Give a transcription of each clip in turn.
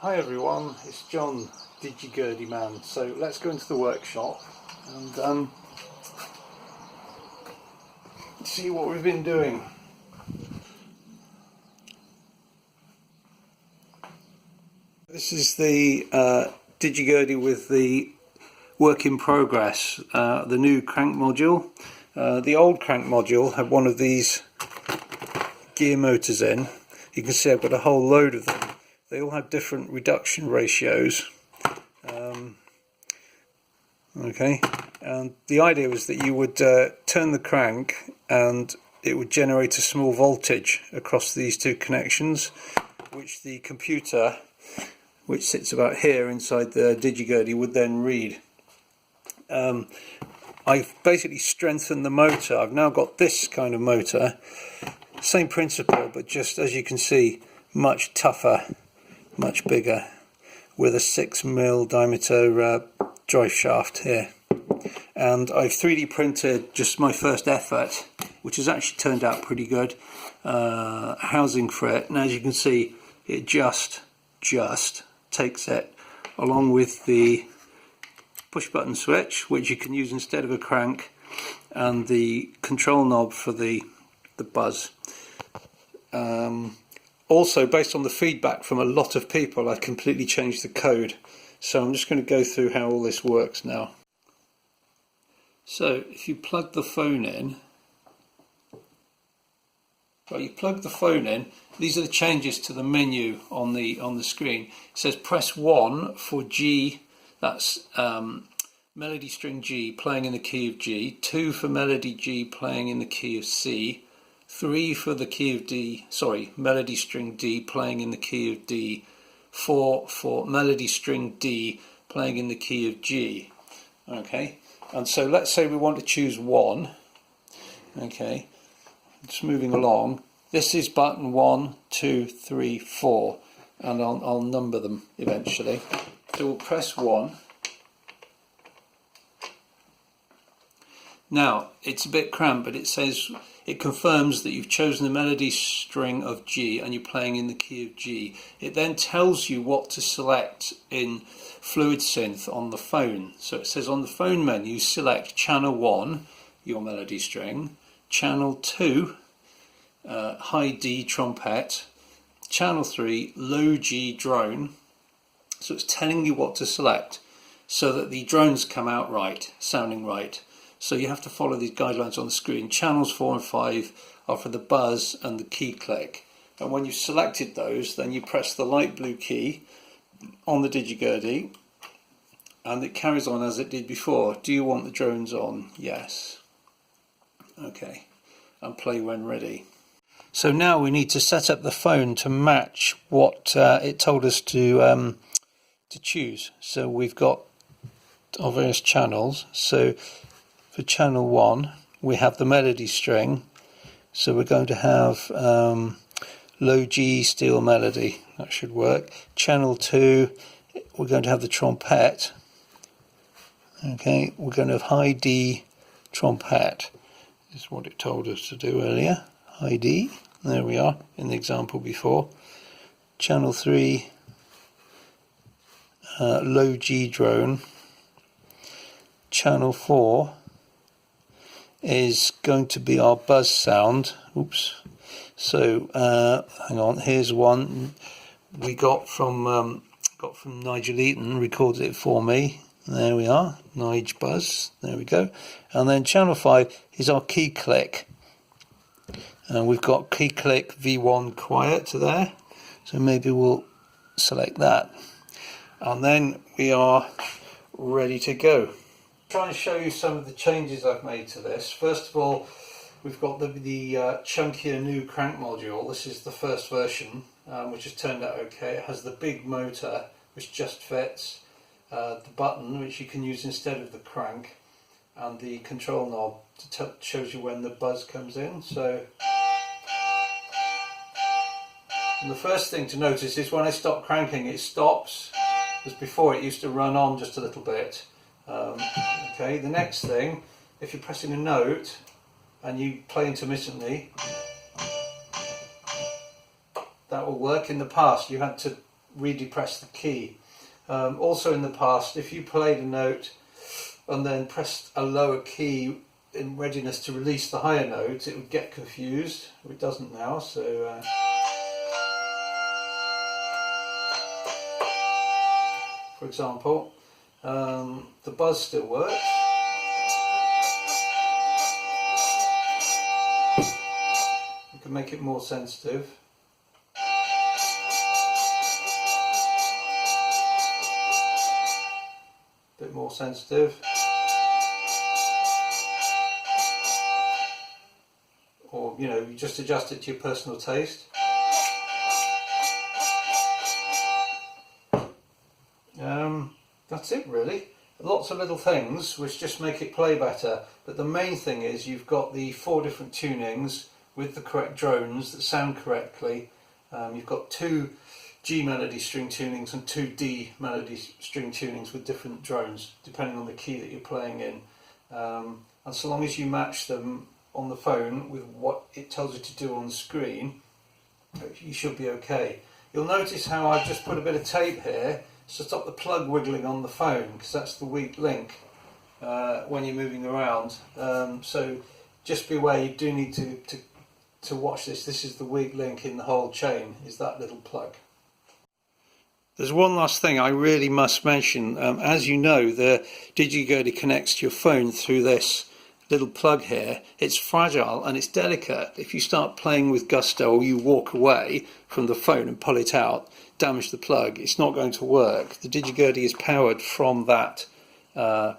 Hi everyone, it's John, DigiGurdy man. So let's go into the workshop and see what we've been doing. This is the DigiGurdy with the work in progress, the new crank module. The old crank module had one of these gear motors in. You can see I've got a whole load of them. They all have different reduction ratios. Okay, and the idea was that you would turn the crank and it would generate a small voltage across these two connections, which the computer, which sits about here inside the DigiGurdy, would then read. I've basically strengthened the motor. I've now got this kind of motor, same principle, but just as you can see, much tougher, much bigger, with a 6mm diameter drive shaft here. And I've 3D printed just my first effort, which has actually turned out pretty good, housing for it. And as you can see, it just takes it, along with the push button switch, which you can use instead of a crank, and the control knob for the buzz. Also, based on the feedback from a lot of people, I completely changed the code. So I'm just going to go through how all this works now. So if you plug the phone in, these are the changes to the menu on the screen. It says press 1 for G, that's melody string G playing in the key of G, 2 for melody G playing in the key of C, 3 for the key of D, melody string D playing in the key of D, 4 for melody string D playing in the key of G. Okay, and so let's say we want to choose 1. Okay, just moving along. This is button 1, 2, 3, 4, and I'll number them eventually. So we'll press 1. Now it's a bit cramped, but it says, it confirms that you've chosen the melody string of G and you're playing in the key of G. It then tells you what to select in FluidSynth on the phone. So it says on the phone menu, select channel 1, your melody string, channel 2, high D trompette, channel 3, low G drone. So it's telling you what to select so that the drones come out right, sounding right. So you have to follow these guidelines on the screen. Channels 4 and 5 are for the buzz and the key click. And when you've selected those, then you press the light blue key on the DigiGurdy and it carries on as it did before. Do you want the drones on? Yes. Okay. And play when ready. So now we need to set up the phone to match what it told us to choose. So we've got our various channels. So for channel 1 we have the melody string, so we're going to have low G steel melody, that should work. Channel 2 we're going to have the trompette. Okay, we're going to have high D trompette, this is what it told us to do earlier, high D, there we are in the example before. Channel 3 low G drone. Channel 4 is going to be our buzz sound. Oops. So hang on, here's one we got from Nigel Eaton, recorded it for me. There we are, Nige buzz, there we go. And then channel 5 is our key click. And we've got key click V1 quiet to there. So maybe we'll select that. And then we are ready to go. Try and show you some of the changes I've made to this. First of all, we've got the chunkier new crank module. This is the first version, which has turned out okay. It has the big motor, which just fits, the button, which you can use instead of the crank, and the control knob shows you when the buzz comes in. So, and the first thing to notice is when I stop cranking, it stops, because before it used to run on just a little bit. Okay, the next thing, if you're pressing a note and you play intermittently, that will work. In the past you had to redepress the key. Also in the past, if you played a note and then pressed a lower key in readiness to release the higher note, it would get confused. It doesn't now, so for example, the buzz still works. You can make it more sensitive. A bit more sensitive. Or, you know, you just adjust it to your personal taste. That's it really. Lots of little things which just make it play better, but the main thing is you've got the 4 different tunings with the correct drones that sound correctly. You've got 2 G melody string tunings and 2 D melody string tunings with different drones depending on the key that you're playing in, and so long as you match them on the phone with what it tells you to do on the screen, you should be okay. You'll notice how I've just put a bit of tape here to stop the plug wiggling on the phone, because that's the weak link when you're moving around. So just beware, you do need to watch this. This is the weak link in the whole chain, is that little plug. There's one last thing I really must mention. As you know, the DigiGurdy connects to your phone through this little plug here. It's fragile and it's delicate. If you start playing with gusto or you walk away from the phone and pull it out, damage the plug, it's not going to work. The DigiGurdy is powered from that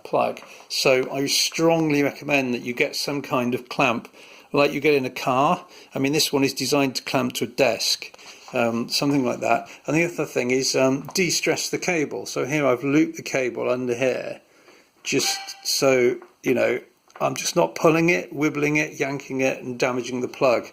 plug. So I strongly recommend that you get some kind of clamp like you get in a car. I mean, this one is designed to clamp to a desk. Something like that. And the other thing is de-stress the cable. So here I've looped the cable under here, just so, you know, I'm just not pulling it, wibbling it, yanking it and damaging the plug.